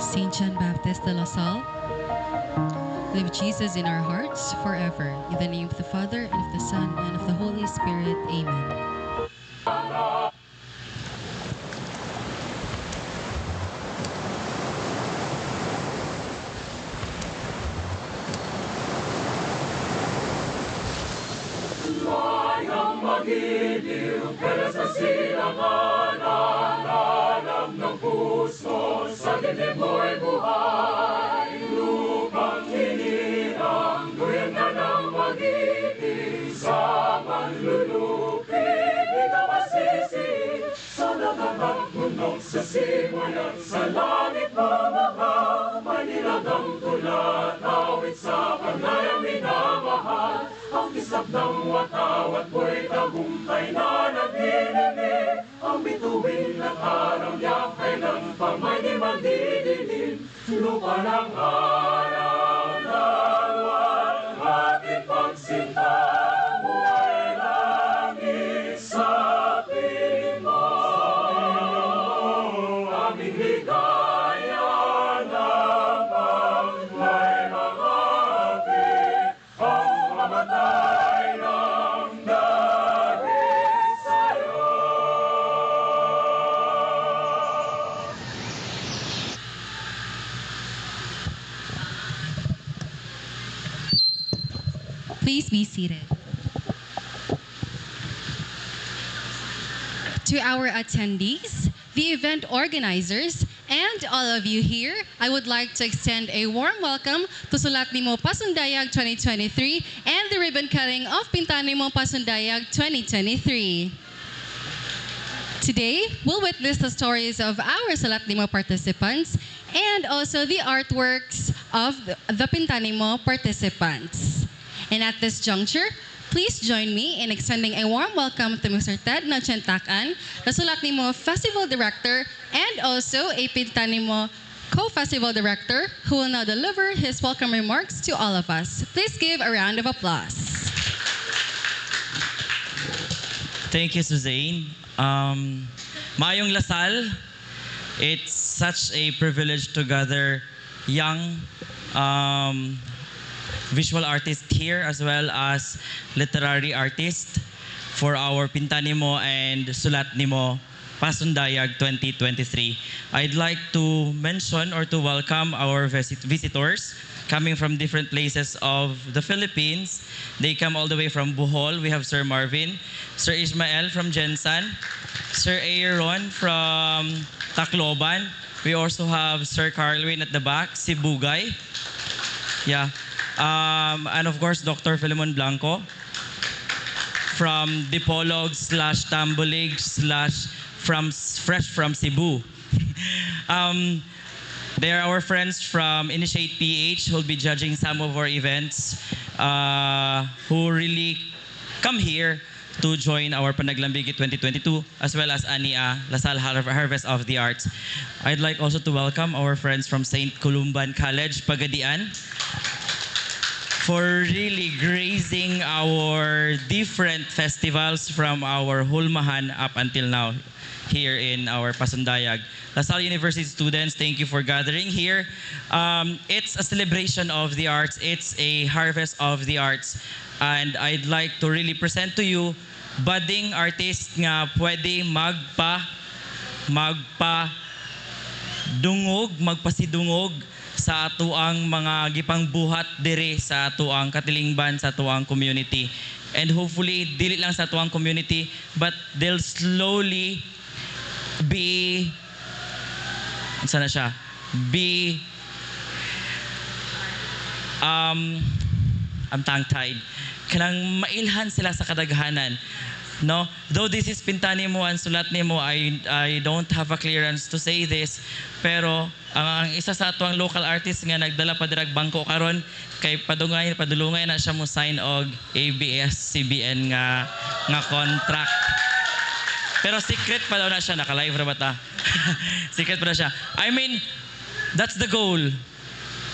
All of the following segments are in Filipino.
Saint John Baptist de La Salle, live Jesus in our hearts forever. In the name of the Father, and of the Son, and of the Holy Spirit. Amen. Sayang magiliw, pero sa silangan, alam ng puso, sa dibdib mo'y buhay. Lupang hinirang, duyan na ng mag-ibig, sa manlulupig, ikaw masisi, sa nagamang bundok sa simula, sa langit mamahal, may nilagang tulad, awit sa panayang minamahal. Ang kisap ng watawat mo'y tagumpay na nagdinilig. Ang bituin ng araw niya kailan pa may di magdidilim. Lupa ng araw ng buwan, ating pagsinta mo ay langit sa piling mo. Aming ligaya ng pagmay mahati, ang mamatay ng dahil sa'yo. Please be seated. To our attendees, the event organizers, and all of you here, I would like to extend a warm welcome to sulAtNIMO Pasundayag 2023 and the ribbon cutting of Pintanimo Pasundayag 2023. Today, we'll witness the stories of our sulAtNIMO participants and also the artworks of the Pintanimo participants. And at this juncture, please join me in extending a warm welcome to Mr. Ted Nachentakan, the sulAtNIMO Festival Director and also a Pintanimo Co-Festival Director, who will now deliver his welcome remarks to all of us. Please give a round of applause. Thank you, Suzanne. Mayong Lasal, it's such a privilege to gather young visual artists here as well as literary artists for our Pintanimo and sulAtNIMO Pasundayag 2023. I'd like to mention or to welcome our visitors coming from different places of the Philippines. They come all the way from Bohol. We have Sir Marvin, Sir Ismael from Jensan, Sir Aaron from Tacloban. We also have Sir Carlwin at the back, Sibugay. Yeah. And of course, Dr. Filemon Blanco from Dipolog / Tambulig / fresh from Cebu. They are our friends from Initiate PH who will be judging some of our events, who really come here to join our Panaglambigi 2022, as well as Ania, Lasal Harvest of the Arts. I'd like also to welcome our friends from St. Columban College, Pagadian, for really gracing our different festivals from our Hulmahan up until now here in our Pasundayag. Lasal University students, thank you for gathering here. It's a celebration of the arts. It's a harvest of the arts. And I'd like to really present to you budding artists nga pwede magpasidungog sa atuang mga gipang buhat dire sa atuang katilingban sa atuang community. And hopefully, dili lang sa atuang community, but they'll slowly be, sana siya, be, I'm tongue-tied. Kanang mailhan sila sa kadaghanan. No? Though this is Pintanimo and sulAtNIMO, I don't have a clearance to say this, pero ang isa sa atuang local artist nga nagdala pa dirag bangko karon kay padulungay na siya mo sign og ABS-CBN nga contract. Pero secret pa daw na siya, naka-live ra ba ta? Secret pa na siya. I mean, that's the goal.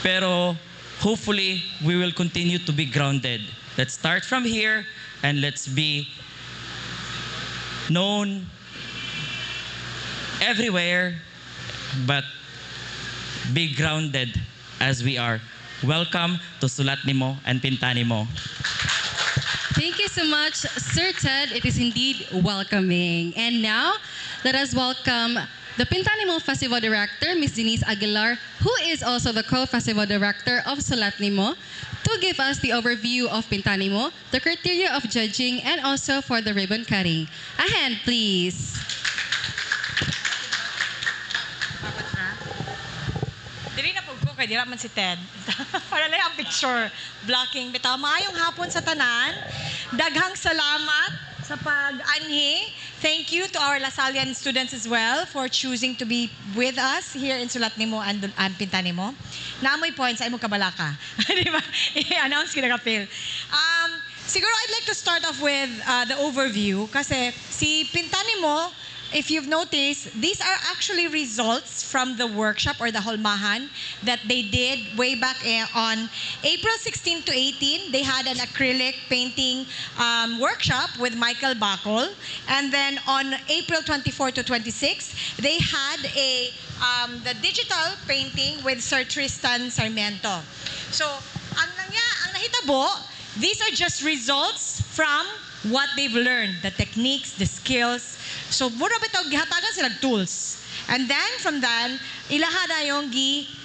Pero hopefully we will continue to be grounded. Let's start from here and let's be known everywhere, but be grounded as we are. Welcome to sulAtNIMO and PintaNIMO. Thank you so much, Sir Ted. It is indeed welcoming. And now, let us welcome the PintaNIMO Festival Director, Ms. Denise Aguilar, who is also the co-festival director of sulAtNIMO, to give us the overview of PintaNIMO, the criteria of judging, and also for the ribbon cutting. A hand, please. Dili na po ko, kaya di naman si Ted. Para lang ang picture. Blocking. Bitaw, maayong hapon sa tanan. Daghang salamat sa pag-anhi. Thank you to our Lasallian students as well for choosing to be with us here in sulAtNIMO and PintaNIMO. Naamoy points, ay mo kabalaka. Di ba? I-announce kita ka-fail. Siguro I'd like to start off with the overview kasi si PintaNIMO, if you've noticed, these are actually results from the workshop or the holmahan that they did way back on April 16 to 18. They had an acrylic painting workshop with Michael Bacol. And then on April 24 to 26, they had the digital painting with Sir Tristan Sarmiento. So, ang nahitabo, these are just results from what they've learned, the techniques, the skills. So, mura ba ito, gihatagan sila tools. And then, from then, ilaha na yung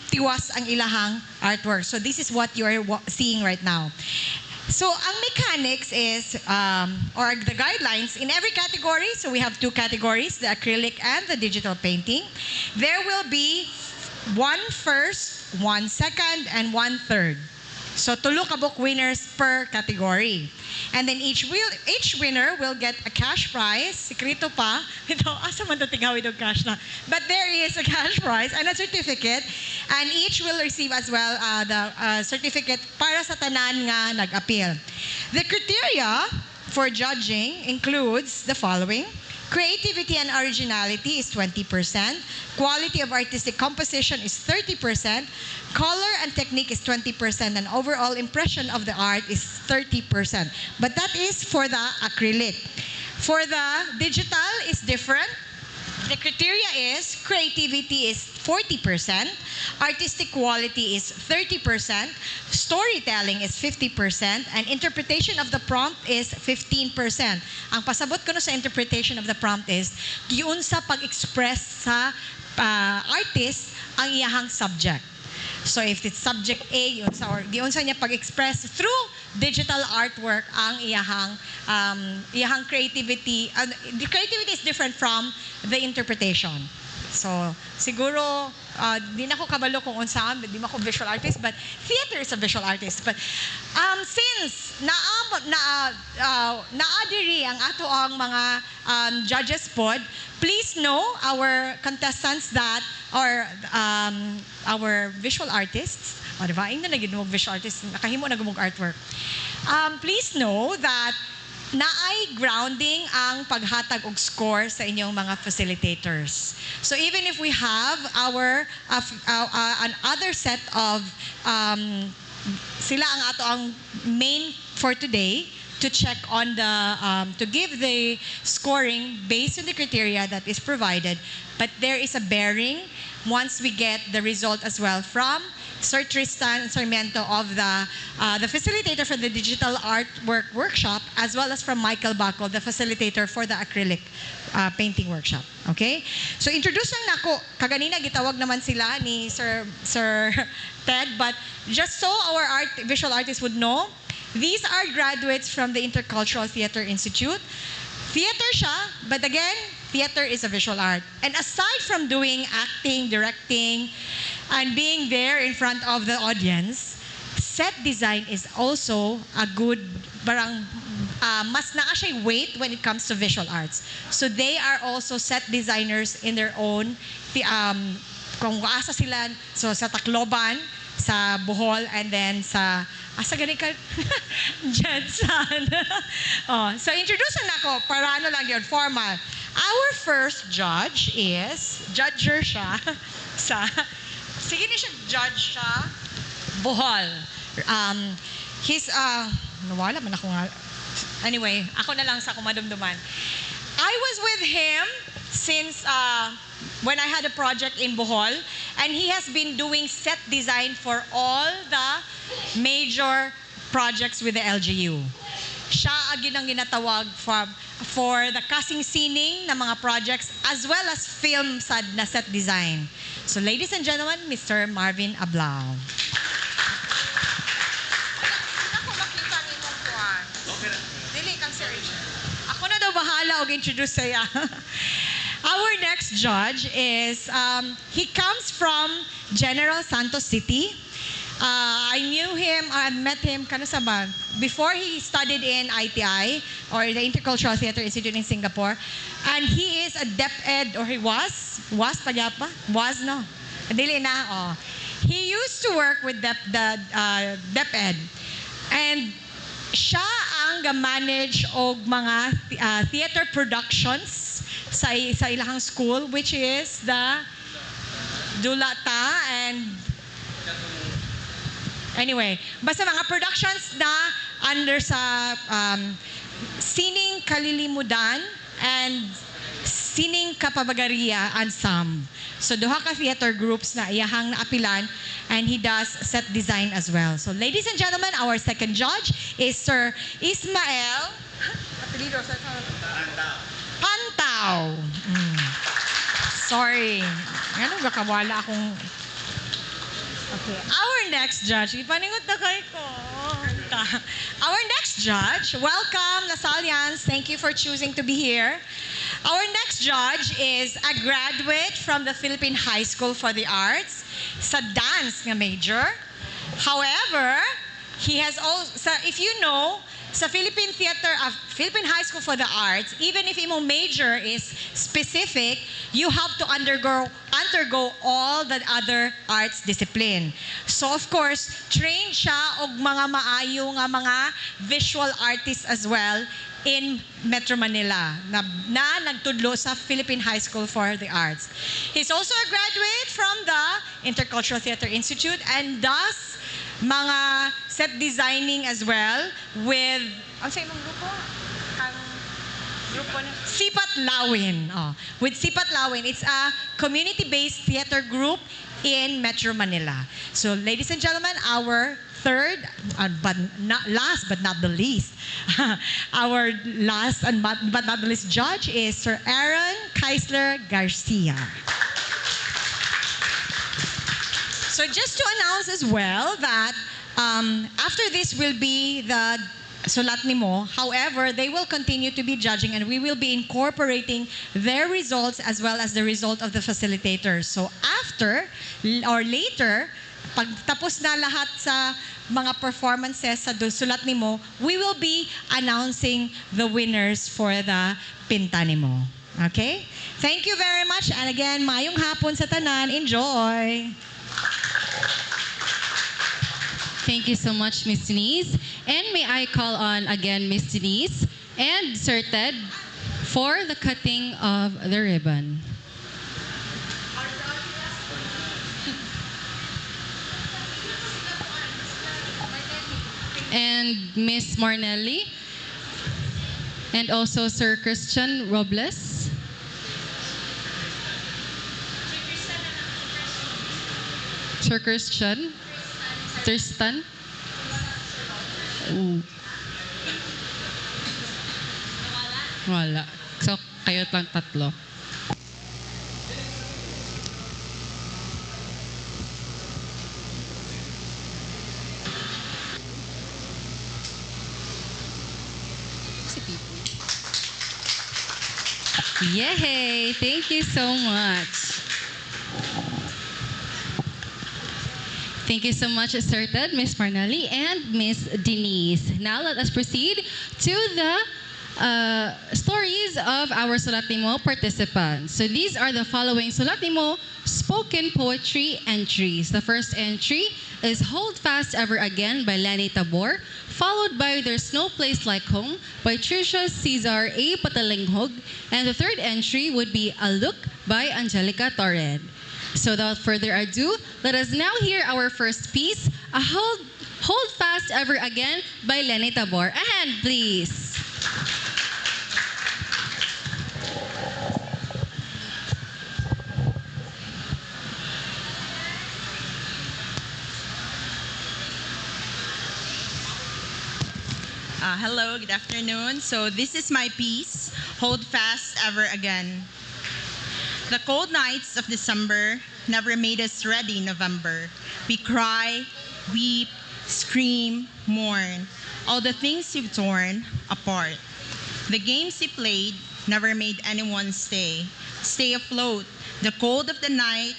tiwas ang ilahang artwork. So, this is what you're seeing right now. So, ang mechanics is, or the guidelines, in every category, so we have two categories, the acrylic and the digital painting. There will be one first, one second, and one third. So, tulo ka book winners per category. And then each winner will get a cash prize. Sikrito pa. Ito, asa man ito tingawin yung cash na. But there is a cash prize and a certificate. And each will receive as well the certificate para sa tanan nga nag-appeal. The criteria for judging includes the following. Creativity and originality is 20%. Quality of artistic composition is 30%. Color and technique is 20%. And overall impression of the art is 30%. But that is for the acrylic. For the digital is different. The criteria is creativity is 40%, artistic quality is 30%, storytelling is 50%, and interpretation of the prompt is 15%. Ang pasabot ko no sa interpretation of the prompt is giun sa pag-express sa artist ang iyahang subject. So if it's subject A, yun sa niya pag-express through digital artwork ang iyahang creativity. The creativity is different from the interpretation. So siguro, di na ko kabalo kung unsaan, di ma ko visual artist, but theater is a visual artist. But since naadiri ang ato ang mga judges pod, please know our contestants that or our visual artists, o diba, hindi na ginumog visual artists, nakahimo na gumog artwork. Please know that naay grounding ang paghatag og score sa inyong mga facilitators. So even if we have our another set of sila ang ato ang main for today to check on the to give the scoring based on the criteria that is provided, but there is a bearing once we get the result as well from Sir Tristan Sarmiento of the facilitator for the digital artwork workshop, as well as from Michael Bacol, the facilitator for the acrylic painting workshop. Okay? So introduce lang nako, kaganina gitawag naman sila ni Sir Ted, but just so our visual artists would know, these are graduates from the Intercultural Theater Institute. Theater siya, but again, theater is a visual art. And aside from doing acting, directing, and being there in front of the audience, set design is also a good, mas naa siya weight when it comes to visual arts. So they are also set designers in their own, kung asa sila, so sa Tacloban, sa Bohol, and then sa asa gani ka Jensen. So introduce na ako para ano lang yun, formal. Our first judge is judger siya sa sige ni siya judge siya Bohol. He's nawala man ako nga. Anyway, ako na lang sa kumadumduman. I was with him since when I had a project in Bohol, and he has been doing set design for all the major projects with the LGU. Siya ang ginatawag for the kasing-sining ng mga projects as well as film na set design. So ladies and gentlemen, Mr. Marvin Ablao. Ako na daw bahala og-introduce saya. Our next judge is, he comes from General Santos City. I knew him, I met him, before he studied in ITI, or the Intercultural Theater Institute in Singapore. And he is a DepEd, or he was no? Dili na, oh. He used to work with the DepEd. And siya ang manage og mga theater productions sa ilahang school, which is the Dulata and anyway, basta mga productions na under sa Sining Kalilimudan and Sining Kapabagaria Ansam. So duha ka theater groups na iyahang naapilan, and he does set design as well. So ladies and gentlemen, our second judge is Sir Ismael Pantao. Sorry. Ano ba kawala akong... Okay. Our next judge, ipaningot na kayo ko. Our next judge, welcome, Lasalians. Thank you for choosing to be here. Our next judge is a graduate from the Philippine High School for the Arts sa dance nga major. However, he has also, if you know, sa Philippine High School for the Arts, even if imong major is specific, you have to undergo all the other arts discipline. So of course, trained siya og mga maayo nga mga visual artists as well in Metro Manila na nagtudlo sa Philippine High School for the Arts. He's also a graduate from the Intercultural Theater Institute and does mga set designing as well with, ano sa imong grupo? Sipat Lawin. Oh, with Sipat Lawin. It's a community-based theater group in Metro Manila. So ladies and gentlemen, our third, last but not the least, our last but not the least judge is Sir Aaron Keisler Garcia. So just to announce as well that after this will be the sulAtNIMO. However, they will continue to be judging and we will be incorporating their results as well as the result of the facilitators. So after or later, pag tapos na lahat sa mga performances sa sulAtNIMO, we will be announcing the winners for the Pintanimo. Okay? Thank you very much. And again, mayong hapon sa tanan. Enjoy! Thank you so much, Ms. Denise. And may I call on again Ms. Denise and Sir Ted for the cutting of the ribbon. And Ms. Marnelli and also Sir Christian Robles. Sir Christian. Tristan? Wala. So, kayo lang tatlo. Yay! Thank you so much. Thank you so much, Sir Ted, Ms. Marnelli, and Ms. Denise. Now let us proceed to the stories of our sulAtNIMO participants. So these are the following sulAtNIMO spoken poetry entries. The first entry is Hold Fast Ever Again by Lenny Tabor, followed by There's No Place Like Home by Tricia Cesar A. Patalinghog, and the third entry would be A Look by Angelica Torred. So without further ado, let us now hear our first piece, A Hold Fast Ever Again by Lenny Tabor. A hand, please. Hello, good afternoon. So this is my piece, Hold Fast Ever Again. The cold nights of December never made us ready November. We cry, weep, scream, mourn, all the things you've torn apart. The games you played never made anyone stay afloat. The cold of the night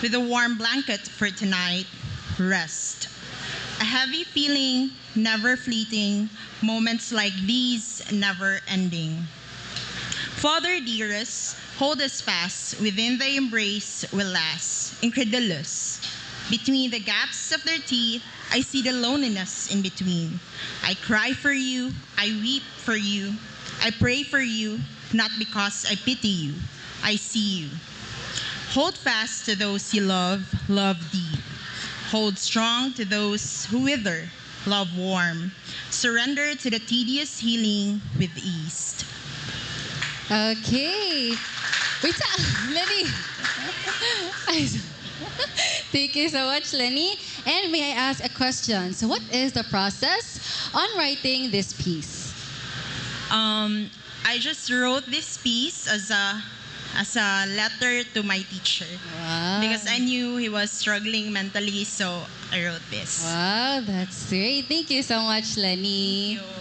with a warm blanket for tonight, rest. A heavy feeling, never fleeting, moments like these never ending. Father dearest, hold us fast, within the embrace will last, incredulous. Between the gaps of their teeth, I see the loneliness in between. I cry for you, I weep for you, I pray for you, not because I pity you, I see you. Hold fast to those you love, love deep. Hold strong to those who wither, love warm. Surrender to the tedious healing with ease. Okay. Wait, Lenny. Thank you so much, Lenny. And may I ask a question? So what is the process on writing this piece? I just wrote this piece as a letter to my teacher. Wow. Because I knew he was struggling mentally, so I wrote this. Wow, that's great. Thank you so much, Lenny. Thank you.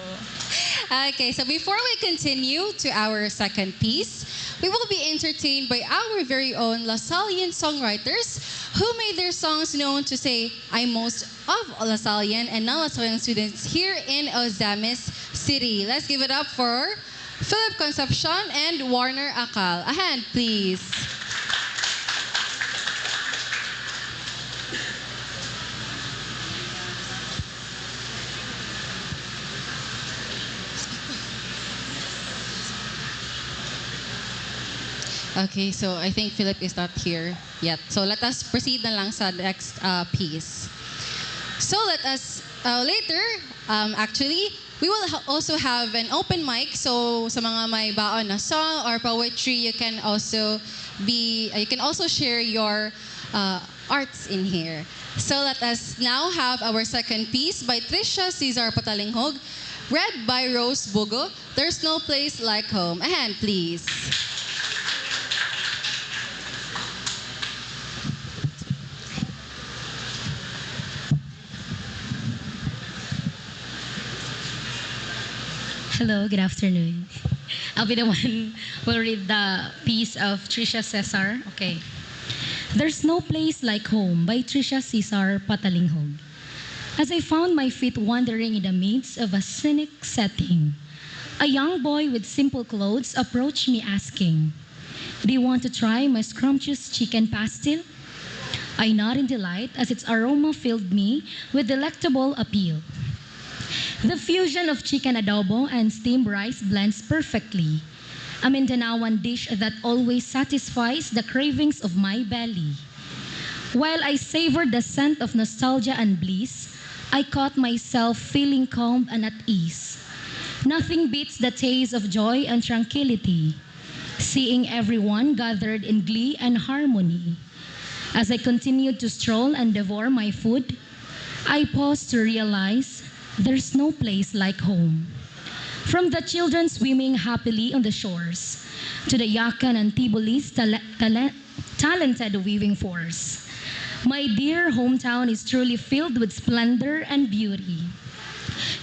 Okay, so before we continue to our second piece, we will be entertained by our very own Lasallian songwriters who made their songs known to say, I'm most of Lasallian and non-Lasallian students here in Ozamis City. Let's give it up for Philip Concepcion and Warner Akal. A hand, please. Okay, so I think Philip is not here yet. So let us proceed na lang sa next piece. So let us, later, actually, we will also have an open mic. So sa mga may baon na song or poetry, you can also share your arts in here. So let us now have our second piece by Trisha Cesar Patalinghog, read by Rose Bugo, There's No Place Like Home. A hand, please. Hello, good afternoon. I'll be the one who will read the piece of Trisha Cesar. Okay. There's No Place Like Home by Trisha Cesar Patalinghog. As I found my feet wandering in the midst of a scenic setting, a young boy with simple clothes approached me asking, "Do you want to try my scrumptious chicken pastel?" I nodded in delight as its aroma filled me with delectable appeal. The fusion of chicken adobo and steamed rice blends perfectly, a Mindanaoan dish that always satisfies the cravings of my belly. While I savored the scent of nostalgia and bliss, I caught myself feeling calm and at ease. Nothing beats the taste of joy and tranquility, seeing everyone gathered in glee and harmony. As I continued to stroll and devour my food, I paused to realize there's no place like home. From the children swimming happily on the shores, to the Yakan and Tiboli's talented weaving force, my dear hometown is truly filled with splendor and beauty.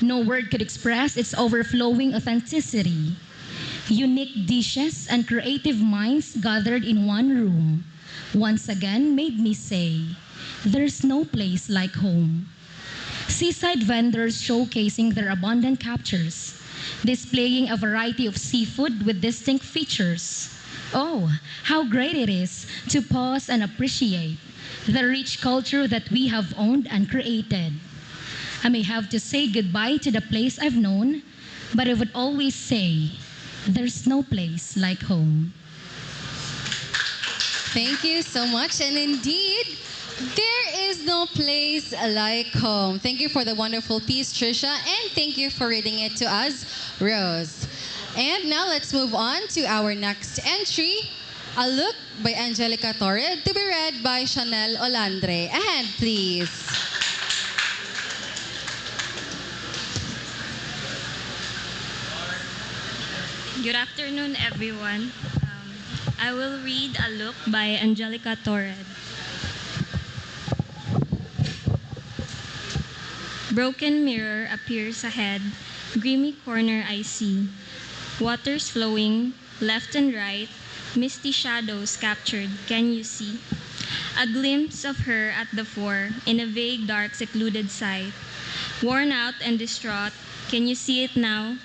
No word could express its overflowing authenticity. Unique dishes and creative minds gathered in one room once again made me say, there's no place like home. Seaside vendors showcasing their abundant captures, displaying a variety of seafood with distinct features. Oh, how great it is to pause and appreciate the rich culture that we have owned and created. I may have to say goodbye to the place I've known, but I would always say, there's no place like home. Thank you so much. And indeed, there is no place like home. Thank you for the wonderful piece, Trisha, and thank you for reading it to us, Rose. And now let's move on to our next entry, A Look by Angelica Torre, to be read by Chanel Olandre. A hand, please. Good afternoon, everyone. I will read A Look by Angelica Torred. Broken mirror appears ahead, grimy corner I see. Waters flowing, left and right, misty shadows captured, can you see? A glimpse of her at the fore, in a vague, dark, secluded sight. Worn out and distraught, can you see it now?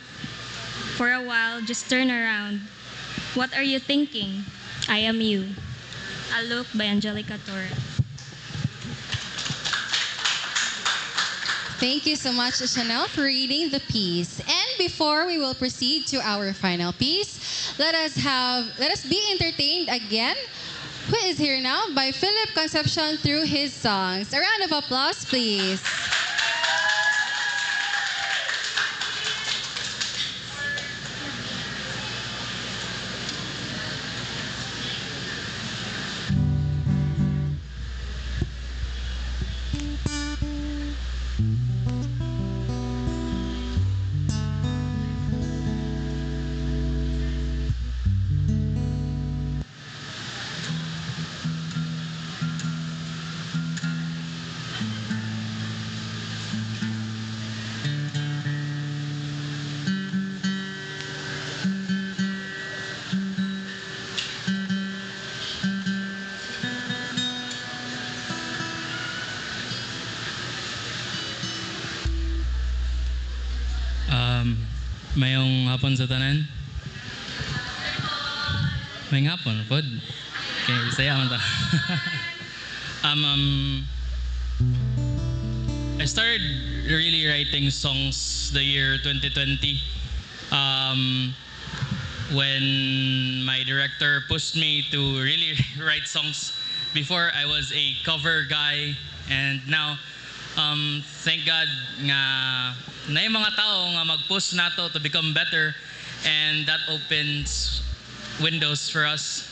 For a while, just turn around. What are you thinking? I am you. A Look by Angelica Torres. Thank you so much, Chanel, for reading the piece. And before we will proceed to our final piece, let us be entertained again. Who is here now? By Philip Concepcion through his songs. A round of applause, please. Mayong hapon sa tanan. May hapon pod. Okay, saya man ta. I started really writing songs the year 2020. When my director pushed me to really write songs. Before I was a cover guy, and now thank God nga na yung mga tao nga mag-push nato to become better, and that opens windows for us.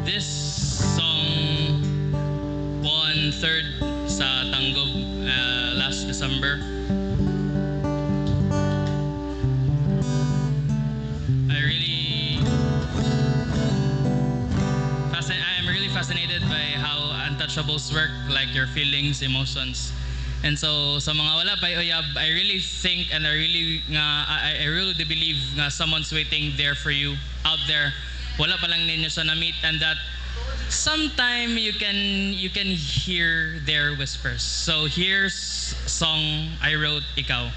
This song won third sa Tangob last December. Fascinated by how untouchables work, like your feelings, emotions. And so sa mga wala pa uyab, I really think and I really do believe nga someone's waiting there for you out there. Wala pa lang ninyo siya na-meet, and that sometime you can hear their whispers. So here's song I wrote, Ikaw.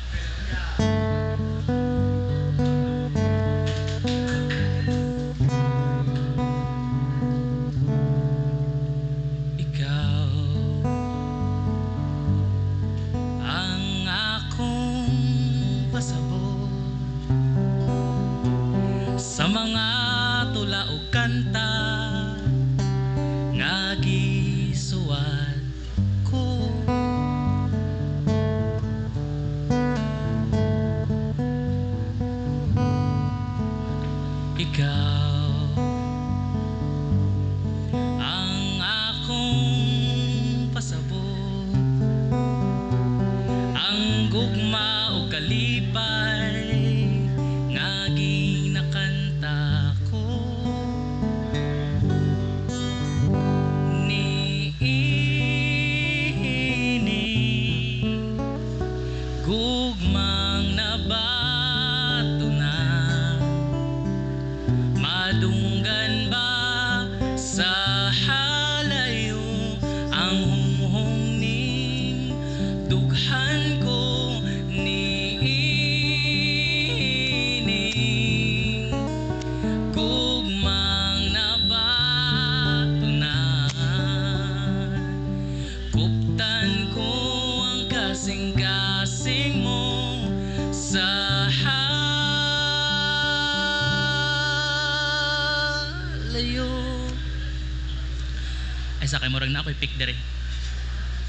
Ay sakay murag na ako'y pick dere.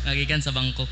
Ngagikan sa bangko.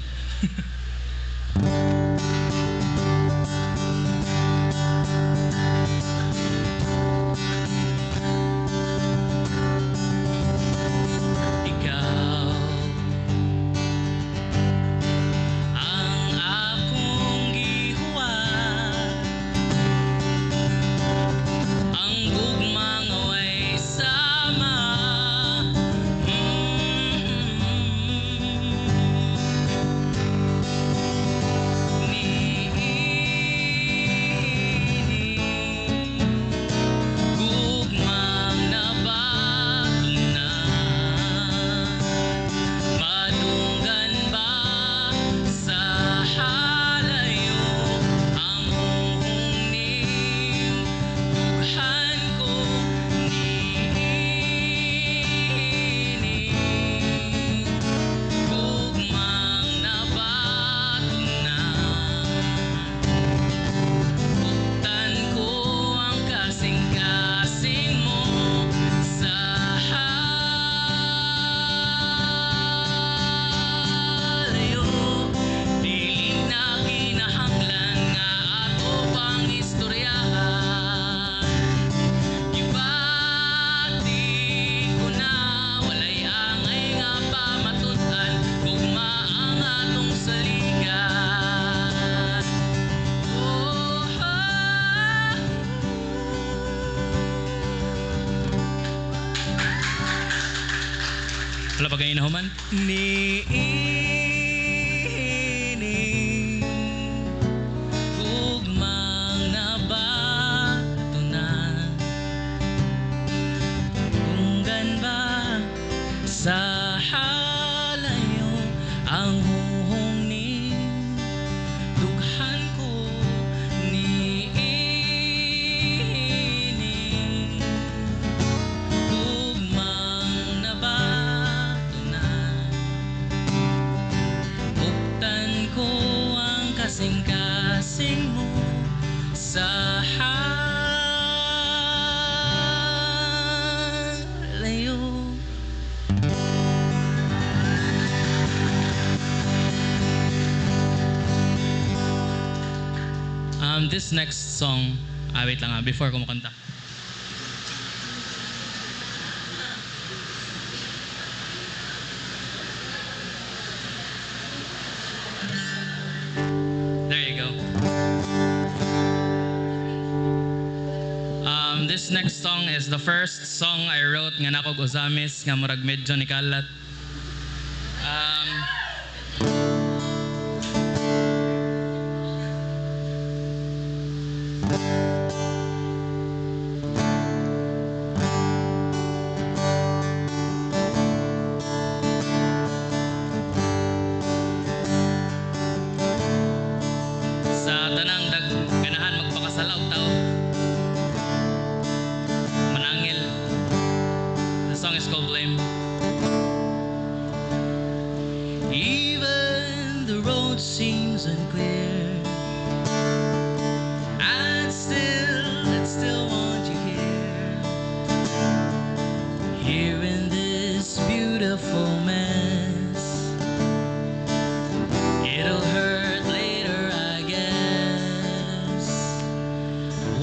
pagaynahuman. Niining ugmang nabatunan tunggan ba sa halayo ang huhong ni dughan ko niining ugmang nabatunan buktan ko ang kasing-kasing mo sa halayo. This next song, wait lang before ko makanta. There you go. This next song is the first song I wrote nga nakog usamis nga murag medyo ni kalat. Sa tanang ganahan magpakasalaw tao manangil. The song is called Blame. Even the road seems unclear, I'd still want you here in this beautiful mess. It'll hurt later, I guess.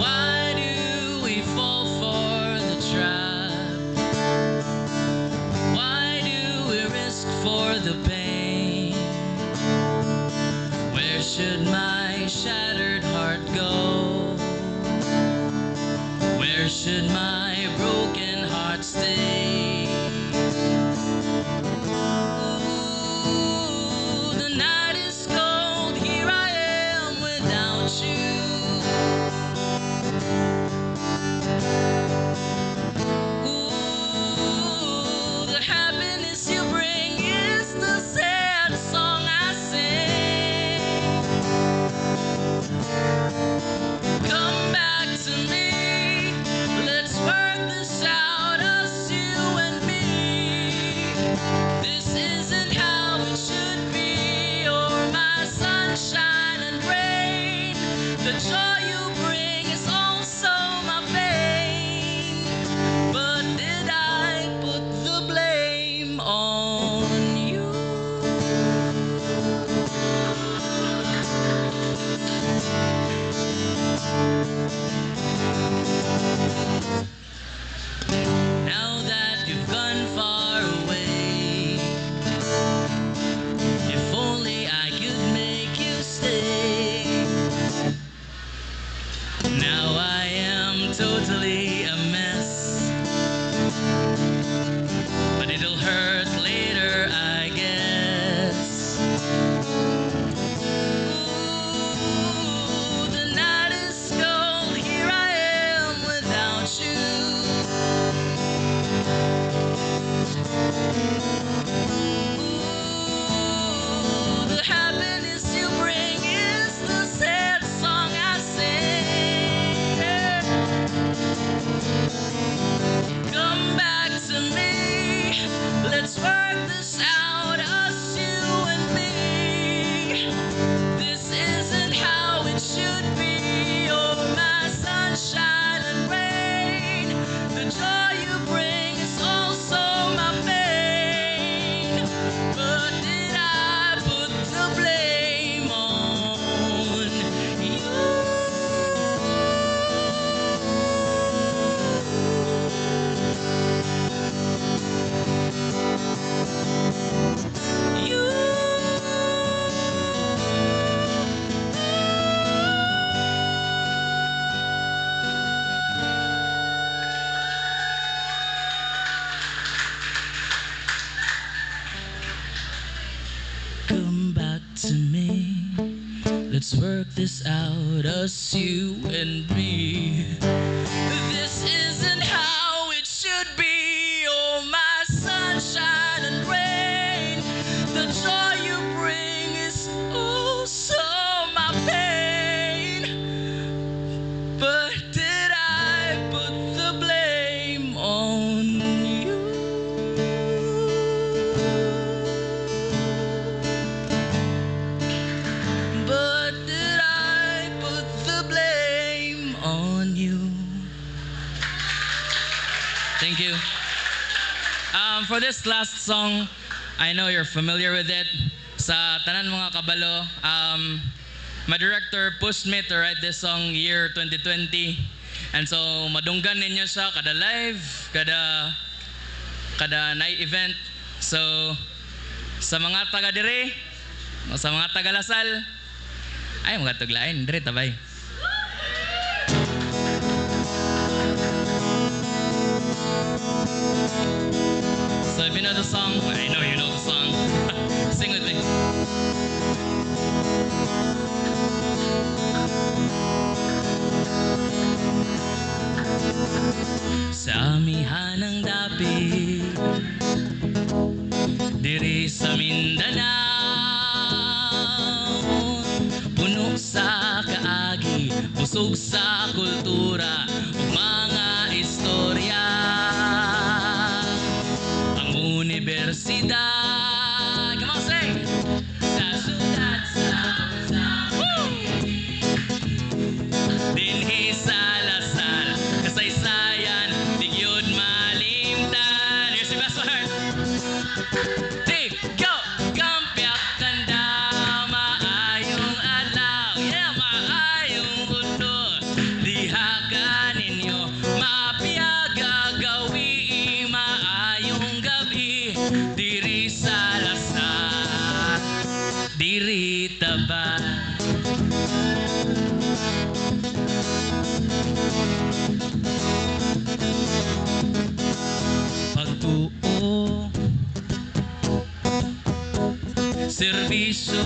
Why do we fall for the trap? Why do we risk for the pain? Where should my shattered heart go? Where should my broken heart stay? Ooh, the night is cold, here I am without you. Ooh, the happiness you bring is the sad song I sing. Come back to me, let's work Let's work this out, us, you, and me. This isn't how it should be. Oh, my sunshine and rain. The joy you bring is also my pain. But did I put the blame on you? But did I put the blame on you? Thank you. For this last song, I know you're familiar with it. Sa tanan mga kabalo, my director pushed me to write this song year 2020. And so madunggan ninyo siya kada live, kada night event. So sa mga taga dire, sa mga taga Lasal, ay mga tuglain, dire tabay. So if you know the song, I know you know the song. Sing with me. Sa amihanang dapit diri sa Mindanao, puno sa kaagi, busog sa kultura ug mga istorya. Ang universidad, come on sing, sa syudad sa dinhi sa Lasal, kasaysayan di gyud malimtan. Here's the best part. Hey, go! Kampyak tanda, maayong adlaw, yeah, maayong uno. Diha ka ninyo, mapiaga gawi, maayong gabi. Diri sa Lasal, diri taba. Pagtuo, serbisyo,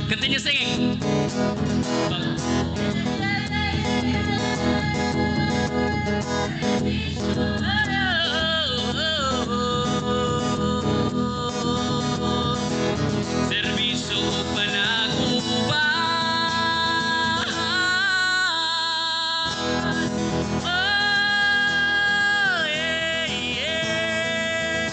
continue singing. Serbisyo ug panaguban. Oh, yeah, yeah.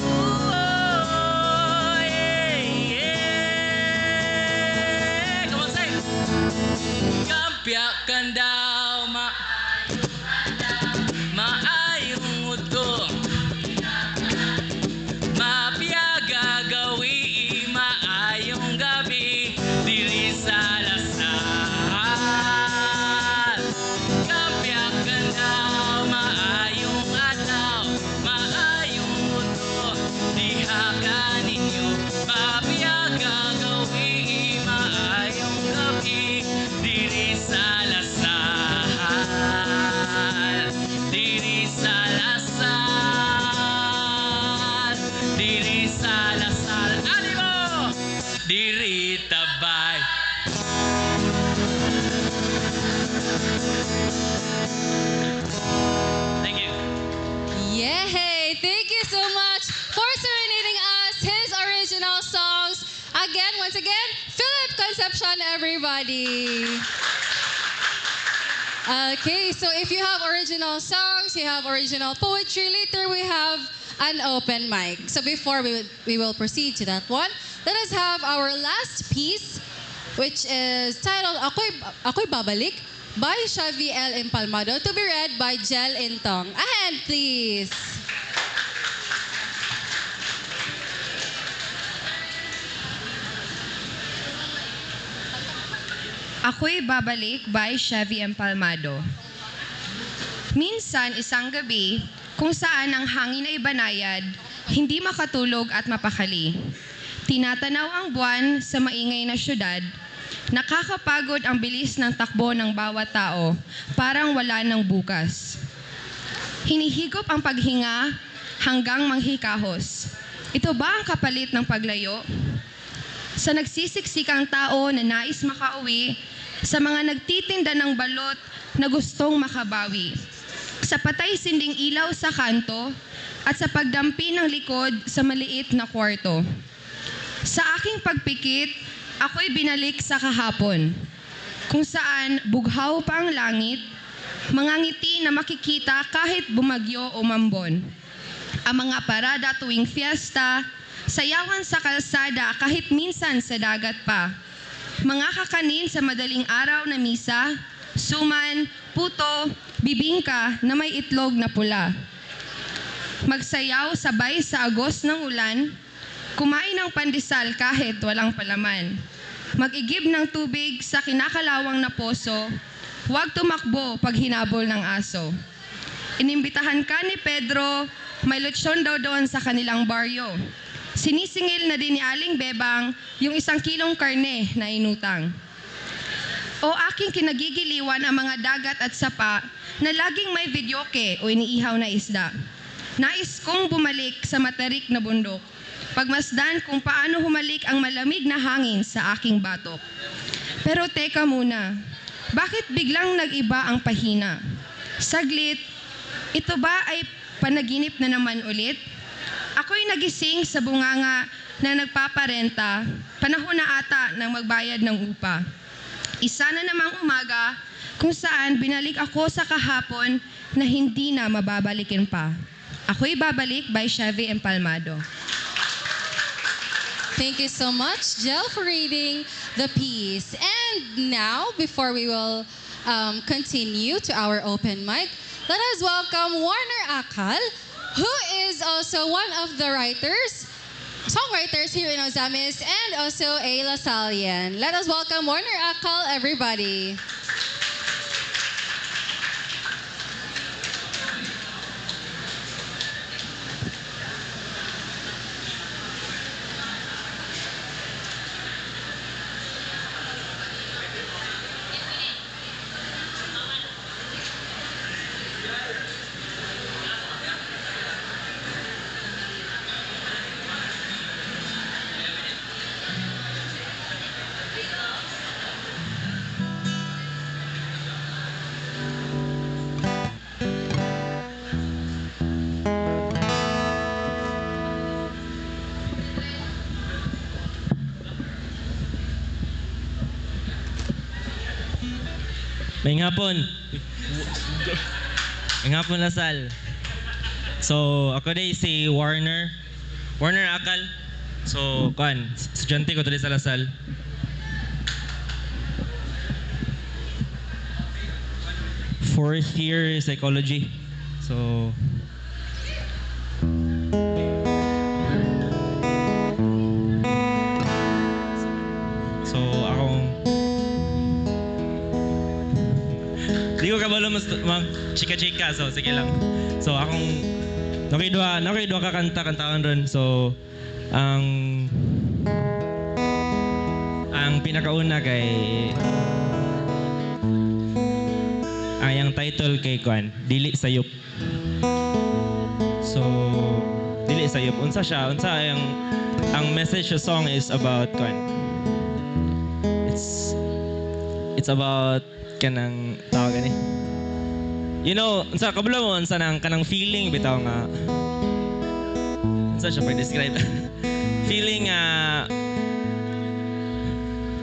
Oh, yeah, yeah. Come on, sing. Kampyakan daw maayong uto, mapiaga gawi, maayong gabi, diri sa Lasal. Kampyakan daw maayong adlaw, maayong uto, diha ka ninyo, mapiaga gawi, maayong gabi, diri sa Lasal. Diri sa Lasal, diri sa Lasal, animo, diri tabay. Thank you. Yay! Thank you so much for serenading us his original songs. Again, once again, Philip Concepcion, everybody. Okay, so if you have original songs, you have original poetry, later we have an open mic. So before we will proceed to that one, let us have our last piece, which is titled Ako'y Babalik by Xavi L. Empalmado, to be read by Jel Intong. A hand, please. Ako'y Babalik by Xavi Empalmado. Minsan isang gabi kung saan ang hangin ay banayad, hindi makatulog at mapakali. Tinatanaw ang buwan sa maingay na syudad, Nakakapagod ang bilis ng takbo ng bawat tao, parang wala ng bukas. Hinihigop ang paghinga hanggang manghikahos. Ito ba ang kapalit ng paglayo? Sa nagsisiksikang tao na nais makauwi, sa mga nagtitinda ng balot na gustong makabawi, sa patay sinding ilaw sa kanto, at sa pagdampi ng likod sa maliit na kwarto. Sa aking pagpikit, ako'y binalik sa kahapon, kung saan bughaw pa ang langit, mga ngiti na makikita kahit bumagyo o mambon. Ang mga parada tuwing fiesta, sayawan sa kalsada kahit minsan sa dagat pa. Mga kakanin sa madaling araw na misa, suman, puto, bibingka na may itlog na pula. Magsayaw sabay sa agos ng ulan, kumain ng pandesal kahit walang palaman. Mag-igib ng tubig sa kinakalawang na poso, huwag tumakbo pag hinabol ng aso. Inimbitahan ka ni Pedro, may lechon daw doon sa kanilang baryo. Sinisingil na din ni Aling Bebang yung 1 kilong karne na inutang. O aking kinagigiliwan ang mga dagat at sapa na laging may videoke o iniihaw na isda. Nais kong bumalik sa matarik na bundok, pagmasdan kung paano humalik ang malamig na hangin sa aking batok. Pero teka muna, bakit biglang nag-iba ang pahina? Saglit, ito ba ay panaginip na naman ulit? Ako'y nagising sa bunganga na nagpaparenta, panahon na ata ng magbayad ng upa. Isa na namang umaga kung saan binalik ako sa kahapon na hindi na mababalikin pa. Ako'y babalik by Chevy Empalmado. Thank you so much, Jel, for reading the piece. And now, before we will continue to our open mic, let us welcome Warner Akal, who is also one of the songwriters here in Ozamis, and also a Lasallian. Let us welcome Warner Akal, everybody. May hapon. May hapon, Lasal. So, ako day si Warner Akal. So, estudyante ko tuloy sa Lasal. Fourth year psychology. So, di ko kabalo mag chika-chika, so sige lang. So akong nakidwa ka kantaon ron. So ang pinakauna kay ang title kay Dili Sayop. So Dili Sayop, unsa ang message sa song is about it's about kanang tawag ani. You know, unsa kabalo mo unsa nang kanang feeling bitaw nga. Unsa siya pag-describe? Feeling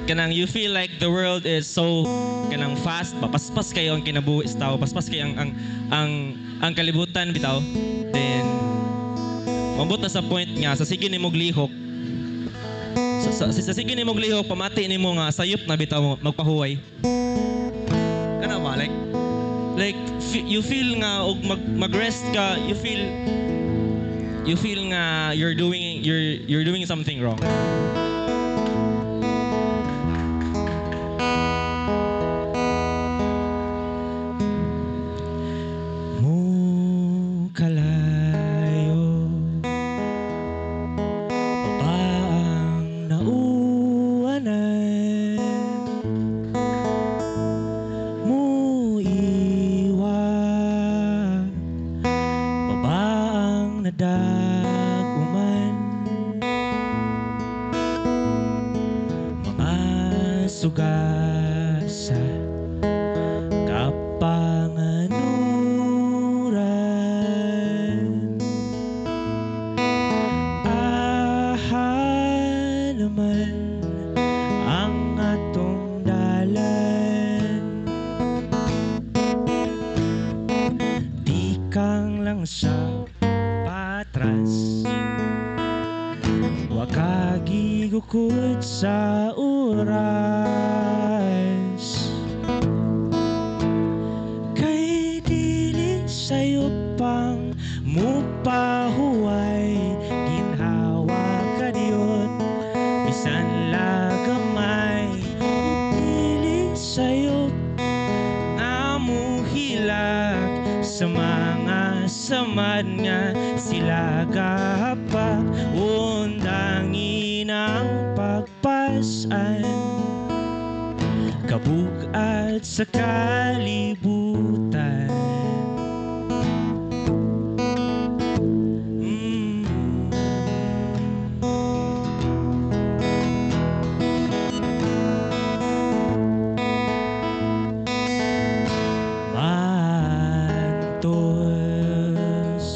kanang you feel like the world is so kanang fast, paspas kayo ang kinabuhi sa tao, paspas kayo ang kalibutan bitaw. Then mabot na sa point nga sa sige nimo glihok. Sa sige nimo glihok, pamati nimo nga sayop na bitaw magpahuway. Like you feel nga og mag-rest ka, you feel nga you're doing something wrong. Mo kalayo pa ang nauwanan daguman, mga sugasa kapanganuran, aha naman ang atong dalan, di kang lang sa patras, wakagigukod sa oras, kay dili sayo pang mupahuway, ginhawa ka diot bisan lagamay, dili sayo nga muhilak sa mga samad nga sila gahapak, undangin ang pagpasan, kabug-at sa kalibutan. Mantos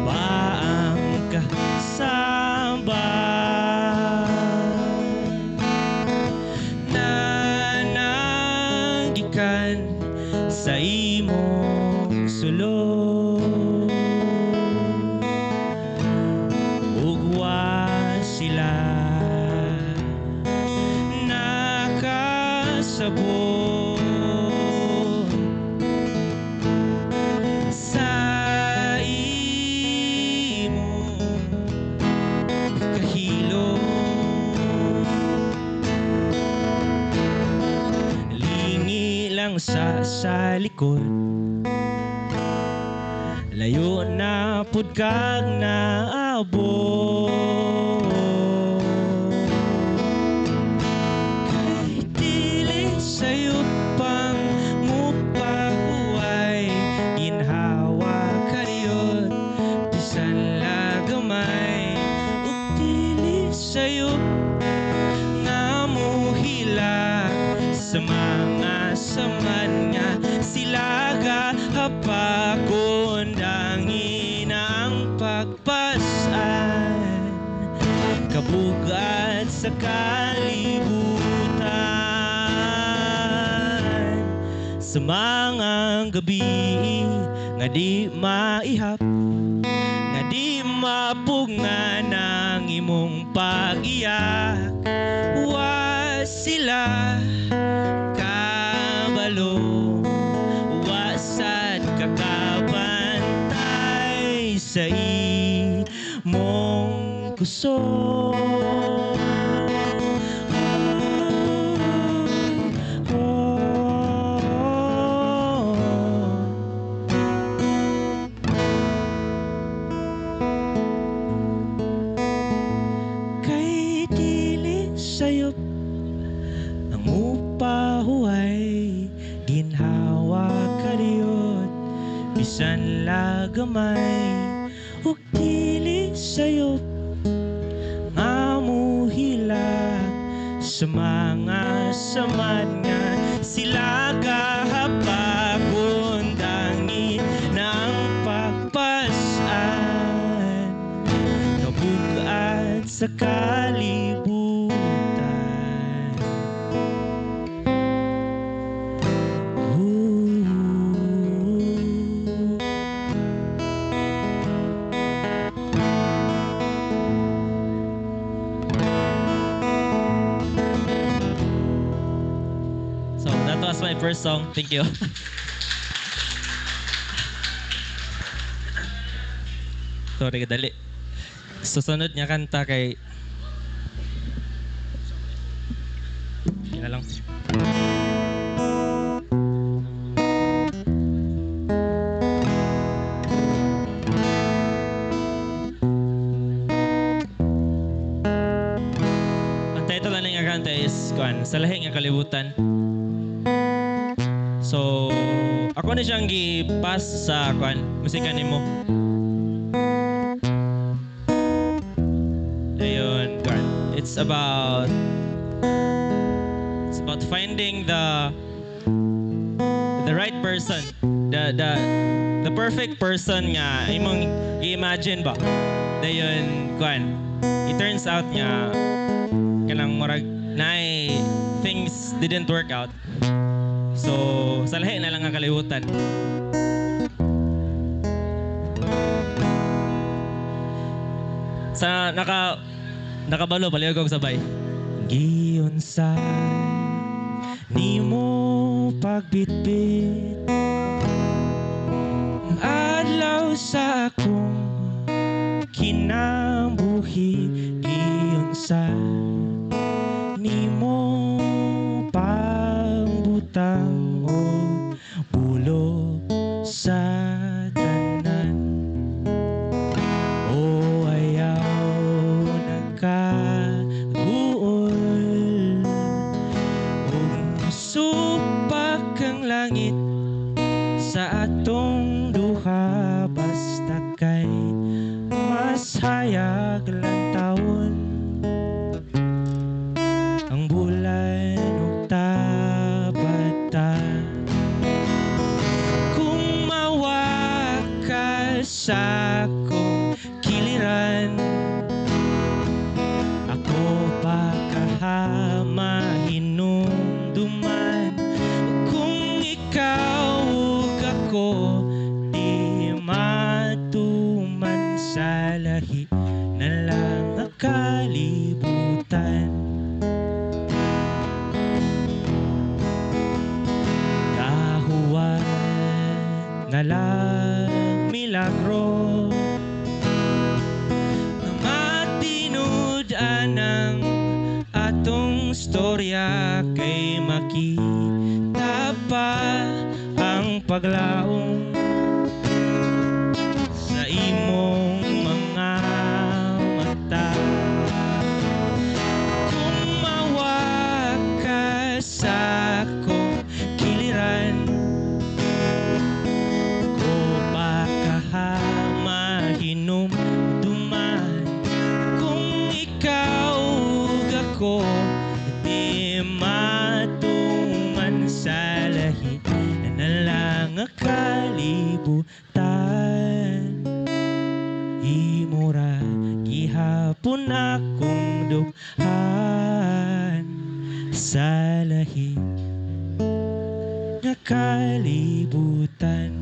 babaang kasamba, nananggikan sa imong sulod, ugwa sila nakasabot sa imong kahilo, lingi lang sa likod, layo na pud kag naabot, kay dili sayo pang mupahuway, ginhawa ka diot bisan lagamay, ug dili sayo nga muhilak sa mga samad nga sila gahapak, undangin ang pagpasan, kabug-at sa kalibutan, sa mga gabi nga di maihap, nga di mapungan ang imong pag-iyak, wa sila kabalo, wasad kakabantay sa imong kusog. Kay dili sayop ang upahuay, ginhawa ka diot bisan lagamay, ug dili sayop nga muhilak sa mga samad nga sila gahapak, undangin ng pagpasan, kabug-at sa kalibutan. So that was my first song. Thank you. Sorry, dali. Susunod niya kanta kay... Yan na lang. Ang title na nga kanta is Sa Lahi nga Kalibutan. So, ako na siyang gi-pass sa musika nimo. about finding the right person, the perfect person nga imong i-imagine ba. Dayon kuan. It turns out nga kanang murag naay things didn't work out. So sa lahi na lang nga kalibutan. Sa nakabalo palihog og sabay. Giyon sa nimo pagbitbit adlaw sa akong kinabuhi. Giyon sa nimo pambutang o bulo sa tanan. O ayaw nagkaguol supak ang langit sa atong duha basta kay mas hayag lang taon ang bulan ug tabata. Kung mawakas sa akong kiliran ako pa kahahinumduman. Kung ikaw ug ako di matuman sa lahi na lang ang kalibutan. Kahuwan na lang milagro na matinud-an ang atong storya kay makita pa ang paglaong sa imong mga mata. Kung mawakas sa akong kiliran ko pa kahamahinumduman. Kung ikaw ug ako di matuman sa lahi na lang ang kalibutan. Imura gihapon akong dughan sa lahi na kalibutan.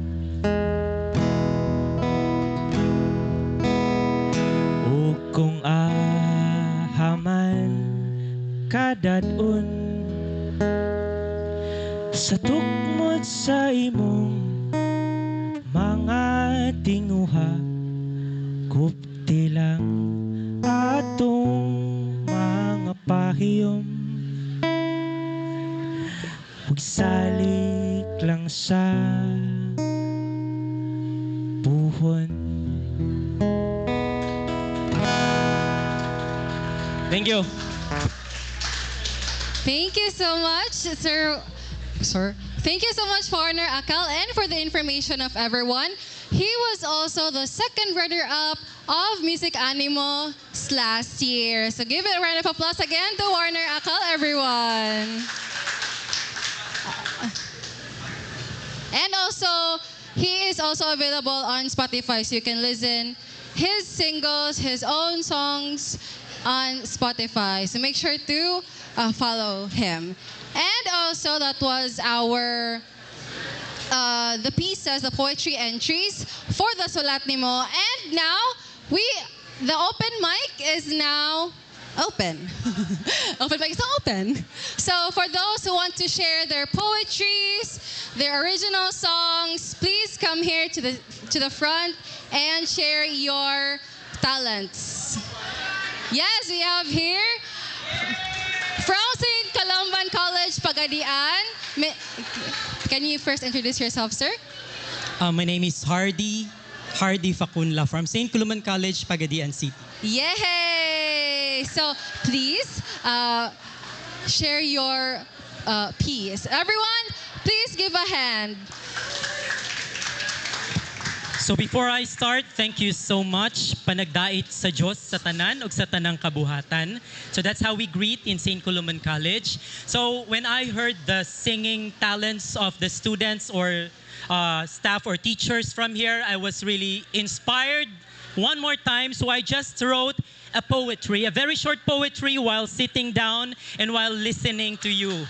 O kung ahaman kadadun sa tukmod sa imong mga tinguha, kupti lang atong mga pahiyom ug salik lang sa puhon. Thank you. Thank you so much, Sir. Thank you so much, Foreigner Akal, and for the information of everyone. He was also the second runner-up of Music Animo last year. So give it a round of applause again to Warner Akal, everyone. And also, he is also available on Spotify, so you can listen his singles, his own songs on Spotify. So make sure to follow him. And also, that was our the pieces, the poetry entries for the sulAtNIMO. And now, the open mic is now open. Open mic is now open. So for those who want to share their poetries, their original songs, please come here to the front and share your talents. Yes, we have here from St. Columban College, Pagadian. Can you first introduce yourself, sir? My name is Hardy Facunla from St. Columban College, Pagadian City. Yay! So please share your piece. Everyone, please give a hand. So before I start, thank you so much. Panagdait sa Diyos sa tanan ug sa tanang kabuhatan. So that's how we greet in St. Columbine College. So when I heard the singing talents of the students or staff or teachers from here, I was really inspired one more time. So I just wrote a poetry, a very short poetry while sitting down and while listening to you.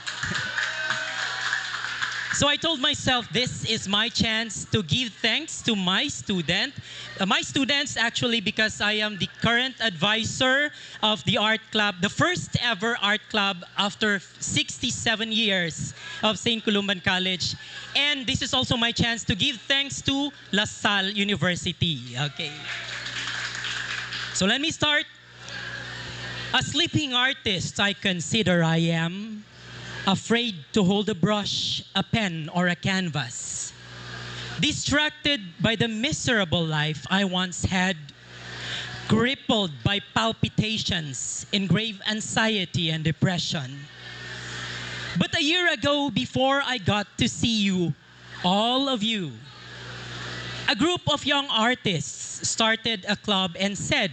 So I told myself, this is my chance to give thanks to my students actually, because I am the current advisor of the art club, the first ever art club after 67 years of St. Columban College. And this is also my chance to give thanks to La Salle University. Okay. So let me start. A sleeping artist I consider I am, afraid to hold a brush, a pen, or a canvas. Distracted by the miserable life I once had, crippled by palpitations in grave anxiety and depression. But a year ago, before I got to see you, all of you, a group of young artists started a club and said,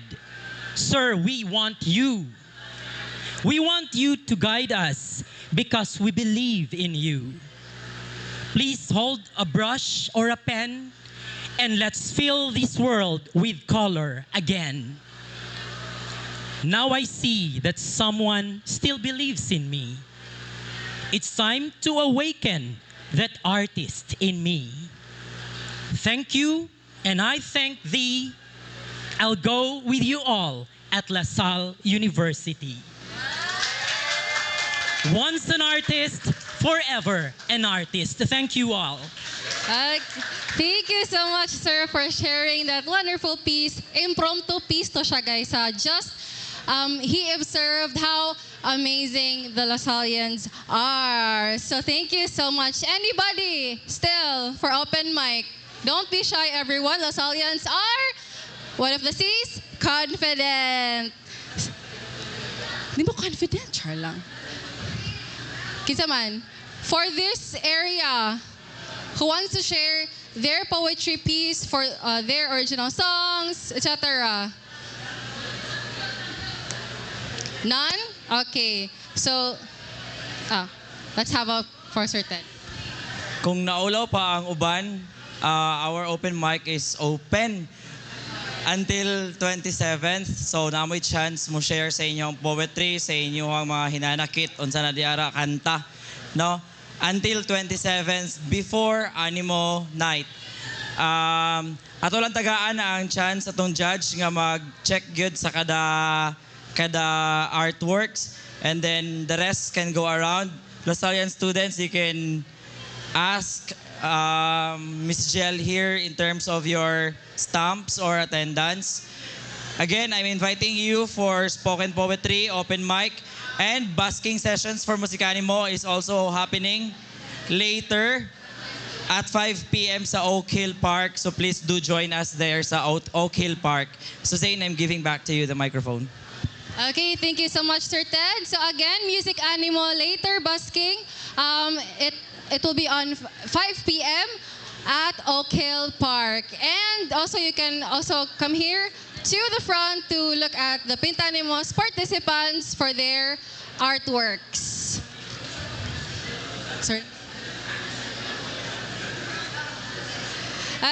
"Sir, we want you. We want you to guide us because we believe in you. Please hold a brush or a pen and let's fill this world with color again." Now I see that someone still believes in me. It's time to awaken that artist in me. Thank you, and I thank thee. I'll go with you all at La Salle University. Once an artist, forever an artist. Thank you all. Thank you so much, sir, for sharing that wonderful piece. Impromptu piece to siya, guys. He observed how amazing the Lasallians are. So thank you so much. Anybody still for open mic? Don't be shy, everyone. Lasallians are, what of the C's? Confident. Di mo confident? Char lang. Kinsa man, for this area, who wants to share their poetry piece for their original songs, etc.? None? Okay. So, let's have a for certain. Kung naulaw pa ang uban, our open mic is open until 27th. So namoy chance mo share sa inyong poetry, sa inyong mga hinanakit, unsa na diara kanta, no? Until 27th, before Animo night. Ato lang tagaan ang chance atong judge nga mag-check good sa kada artworks, and then the rest can go around. Lasallian students, you can ask Miss Jel here in terms of your stamps or attendance. Again, I'm inviting you for spoken poetry, open mic, and busking sessions for sulAtNIMO is also happening later at 5 p.m. sa Oak Hill Park. So please do join us there sa Oak Hill Park. So Zane, I'm giving back to you the microphone. Okay, thank you so much, Sir Ted. So again, sulAtNIMO later busking. It will be on 5 p.m. at Oak Hill Park. And also you can also come here to the front to look at the Pintanimo's participants for their artworks. Sorry.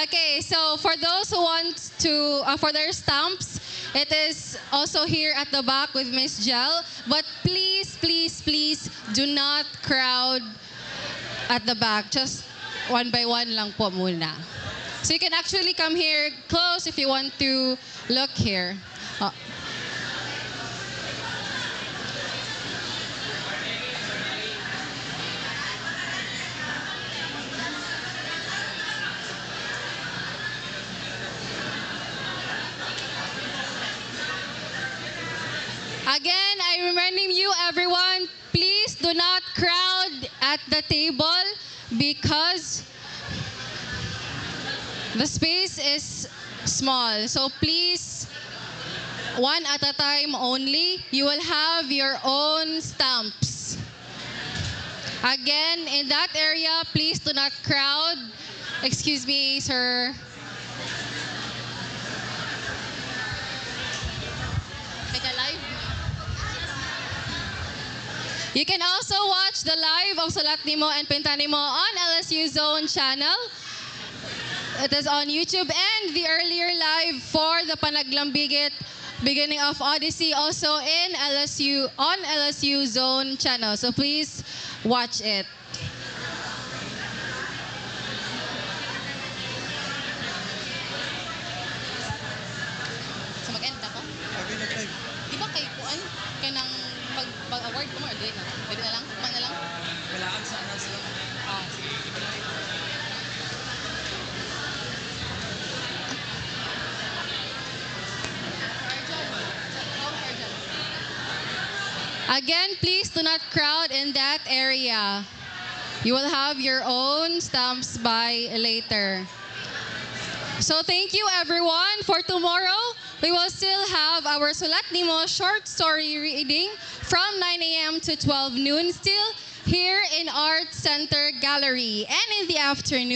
Okay, so for those who want to, for their stamps, it is also here at the back with Miss Jel. But please, please, please do not crowd at the back. Just one by one lang po muna. So you can actually come here close if you want to look here. Again, I'm reminding you, everyone, please do not crowd at the table because the space is small. So please, one at a time only, you will have your own stamps. Again, in that area, please do not crowd. Excuse me, sir. You can also watch the live of sulAtNIMO and sulAtNIMO on LSU Zone channel. It is on YouTube, and the earlier live for the Panaglambigit beginning of Odyssey also in LSU on LSU Zone channel. So please watch it. So mag-end na ko? Di ba kay Kuan? Kaya nang pag-award ko mo, or na? Pwede na lang? Pag na lang? Kailangan sa announce lang. Again, please do not crowd in that area. You will have your own stamps by later. So thank you everyone. For tomorrow, we will still have our sulAtNIMO short story reading from 9 a.m. to 12 noon, still here in Art Center Gallery. And in the afternoon,